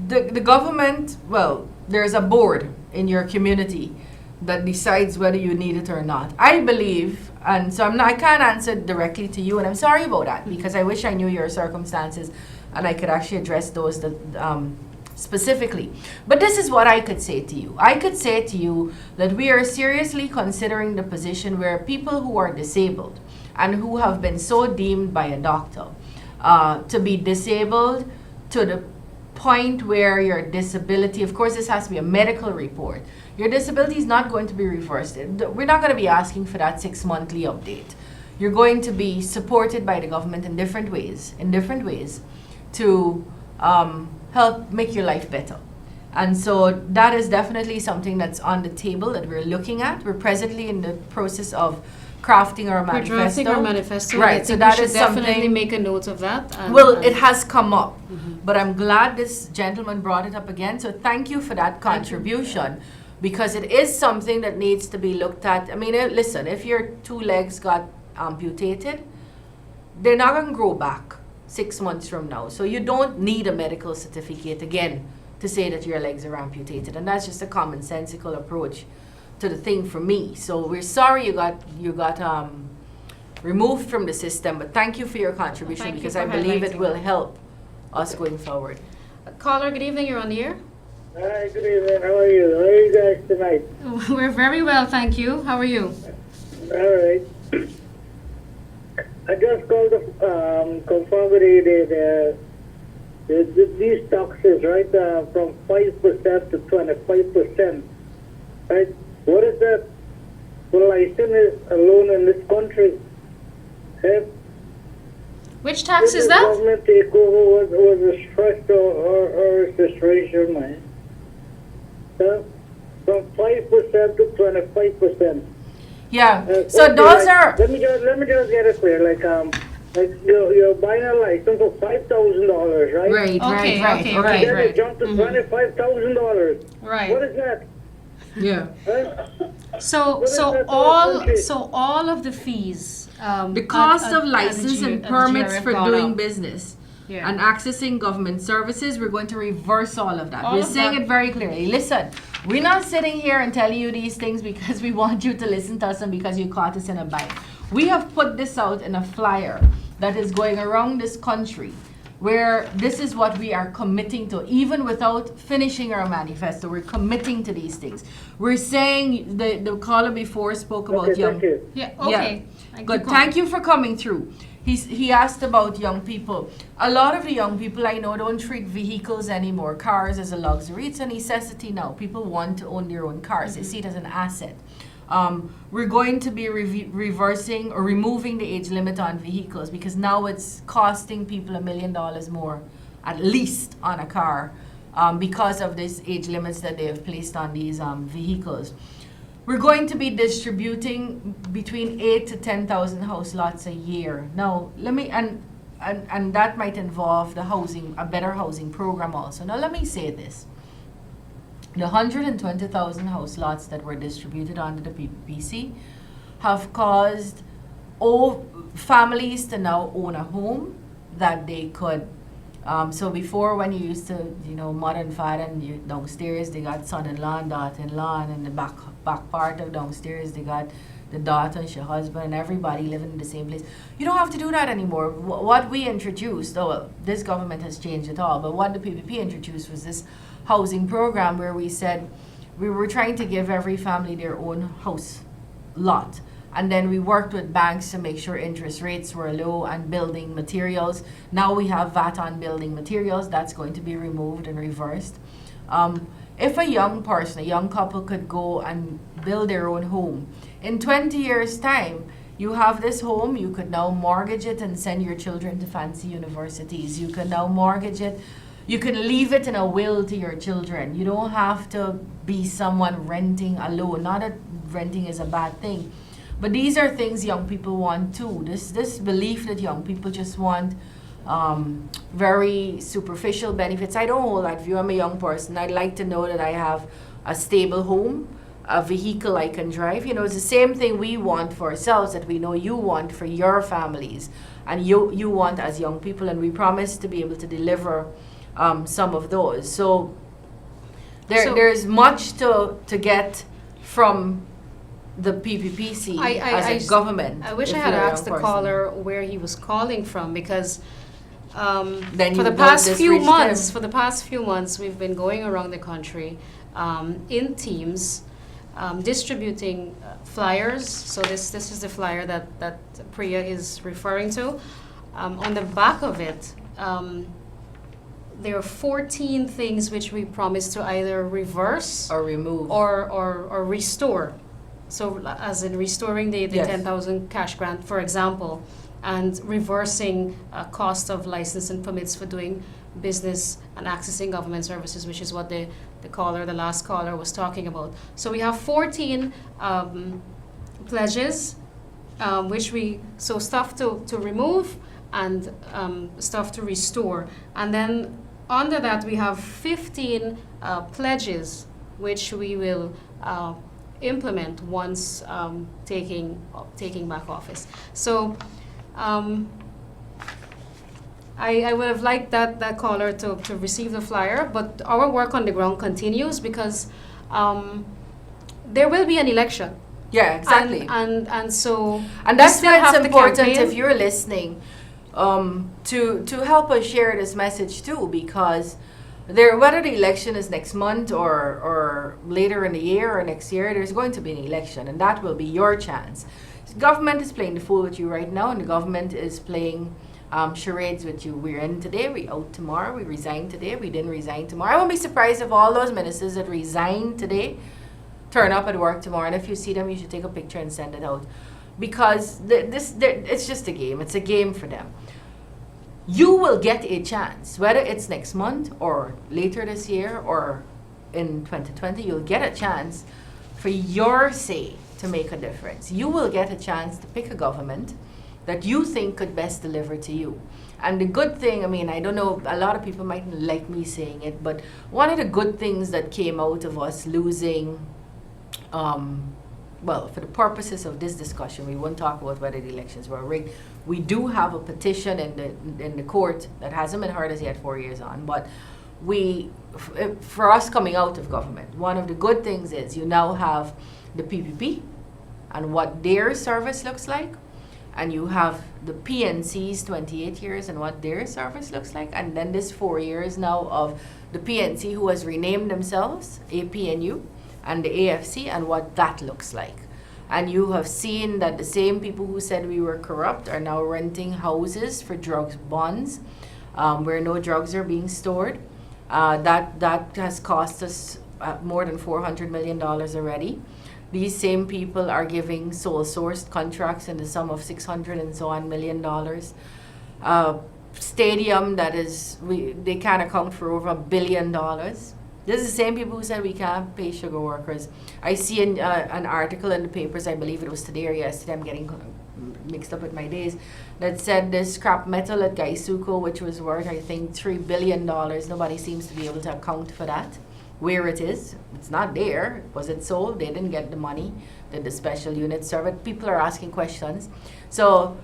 The government, well, there's a board in your community that decides whether you need it or not. I believe, and so I can't answer directly to you, and I'm sorry about that, because I wish I knew your circumstances and I could actually address those that, specifically. But this is what I could say to you. I could say to you that we are seriously considering the position where people who are disabled and who have been so deemed by a doctor to be disabled to the point where your disability, of course this has to be a medical report, your disability is not going to be reversed. We're not going to be asking for that 6 monthly update. you're going to be supported by the government in different ways, to help make your life better. And so that is definitely something that's on the table that we're looking at. We're presently in the process of crafting our manifesto. We're drafting our manifesto. Right, I think so that we is should definitely something. make a note of that. Well, it has come up, but I'm glad this gentleman brought it up again. So thank you for that contribution, because it is something that needs to be looked at. I mean, listen, if your 2 legs got amputated, they're not going to grow back 6 months from now. So you don't need a medical certificate again to say that your legs are amputated, and that's just a commonsensical approach to the thing for me. So we're sorry you got removed from the system, but thank you for your contribution, Thank you because for I believe it highlighting will that. help us going forward. Caller, good evening. You're on the air. Hi, good evening. How are you? How are you guys tonight? We're very well, thank you. How are you? All right. I just called to confirm with you these taxes, right, from 5% to 25%, right? What is that for license alone in this country? If Which tax is the that? government takeover was a stress or a situation, man. From 5% to 25%. Yeah. So okay, those like, are. Let me just get it clear. Like you're buying a license for $5,000, right? Right. Okay. Then it jumped to $25,000. Right. What is that? Yeah. Right? So What is so that all country? so all of the fees. The cost at- of at license the G- and at the permits GRF for gone doing up. business Yeah. and accessing government services, we're going to reverse all of that. All We're of saying that. it very clearly. Listen, we're not sitting here and telling you these things because we want you to listen to us and because you caught us in a bind. We have put this out in a flyer that is going around this country, where this is what we are committing to, even without finishing our manifesto. We're committing to these things. We're saying, the caller before spoke about Okay, young. thank you. Yeah. Okay. Good. Thank you for coming through. He asked about young people. A lot of the young people I know don't treat vehicles anymore, cars, as a luxury. It's a necessity now. People want to own their own cars. They see it as an asset. We're going to be reversing or removing the age limit on vehicles, because now it's costing people $1 million more, at least, on a car, because of these age limits that they have placed on these vehicles. We're going to be distributing between 8 to 10,000 house lots a year. Now, let me, and that might involve the housing, a better housing program also. Now, let me say this. The 120,000 house lots that were distributed under the PPC have caused families to now own a home that they could. So before, when you used to, mother and father, and you downstairs they got son-in-law and daughter-in-law, and in the back part of downstairs they got the daughter and her husband, and everybody living in the same place. You don't have to do that anymore. What we introduced, this government has changed it all, but what the PPP introduced was this housing program where we said we were trying to give every family their own house lot. And then we worked with banks to make sure interest rates were low, and building materials. Now we have VAT on building materials. That's going to be removed and reversed. If a young person, a young couple could go and build their own home, in 20 years' time, you have this home, you could now mortgage it and send your children to fancy universities. You can now mortgage it. You can leave it in a will to your children. You don't have to be someone renting alone. Not that renting is a bad thing, but these are things young people want too. This belief that young people just want very superficial benefits. I don't hold that view. I'm a young person. I'd like to know that I have a stable home, a vehicle I can drive. It's the same thing we want for ourselves that we know you want for your families, and you want as young people, and we promise to be able to deliver some of those. So there's much to get from the PPPC as a government. I wish I if had you're a asked the young person. caller where he was calling from, because Then for you the would past just few reach months, them. we've been going around the country in teams, distributing flyers. So this is the flyer that Priya is referring to. On the back of it, there are 14 things which we promise to either reverse or remove. or restore. So as in restoring the Yes. 10,000 cash grant, for example, and reversing cost of license and permits for doing business and accessing government services, which is what the last caller was talking about. So we have 14 pledges, stuff to remove and stuff to restore. And then under that we have 15 pledges which we will implement once taking back office. So I would have liked that caller to receive the flyer, but our work on the ground continues because there will be an election. Yeah, exactly. And so And that's we still why it's have to important campaign. if you're listening to help us share this message too, because whether the election is next month or later in the year or next year, there's going to be an election, and that will be your chance. The government is playing the fool with you right now, and the government is playing charades with you. We're in today, we out tomorrow, we resign today, we didn't resign tomorrow. I won't be surprised if all those ministers that resign today turn up at work tomorrow, and if you see them, you should take a picture and send it out, because it's just a game. It's a game for them. You will get a chance, whether it's next month or later this year or in 2020, you'll get a chance for your say to make a difference. You will get a chance to pick a government that you think could best deliver to you. And the good thing, I mean, I don't know, a lot of people mightn't like me saying it, but one of the good things that came out of us losing, well, for the purposes of this discussion, we won't talk about whether the elections were rigged. We do have a petition in the court that hasn't been heard as yet 4 years on, but for us coming out of government, one of the good things is you now have the PPP and what their service looks like, and you have the PNC's 28 years and what their service looks like, and then this 4 years now of the PNC, who has renamed themselves APNU, and the AFC, and what that looks like. And you have seen that the same people who said we were corrupt are now renting houses for drugs bonds, where no drugs are being stored. That has cost us more than $400 million already. These same people are giving sole sourced contracts in the sum of $600 and so on million. Stadium that they can't account for over $1 billion. This is the same people who said we can't pay sugar workers. I see an article in the papers, I believe it was today or yesterday, I'm getting mixed up with my days, that said this scrap metal at Gaisuco, which was worth, I think, $3 billion, nobody seems to be able to account for that. Where it is, it's not there. Was it sold? They didn't get the money. Did the special unit serve it? People are asking questions. So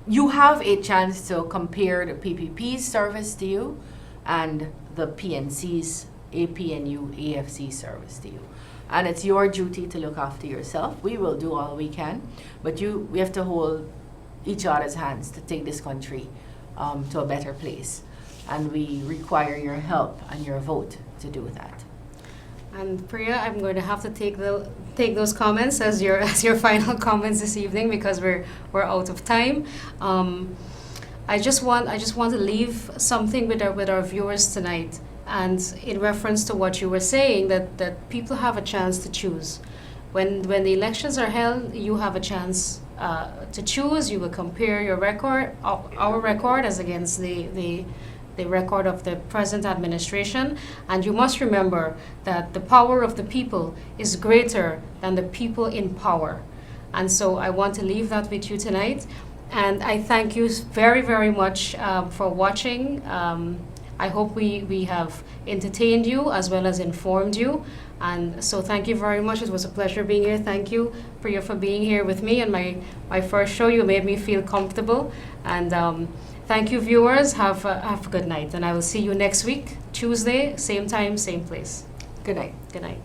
you have a chance to compare the PPP's service to you and the PNC's APNU AFC service to you. And it's your duty to look after yourself. We will do all we can, but we have to hold each other's hands to take this country to a better place. And we require your help and your vote to do that. And Priya, I'm going to have to take those comments as your final comments this evening, because we're out of time. I just want to leave something with our viewers tonight, and in reference to what you were saying, that people have a chance to choose. When the elections are held, you have a chance to choose. You will compare your record, our record, as against the record of the present administration, and you must remember that the power of the people is greater than the people in power. And so I want to leave that with you tonight, and I thank you very, very much for watching. I hope we have entertained you as well as informed you, and so thank you very much. It was a pleasure being here. Thank you, Priya, for being here with me and my first show. You made me feel comfortable, and thank you, viewers. Have a good night, and I will see you next week, Tuesday, same time, same place. Good night. Good night.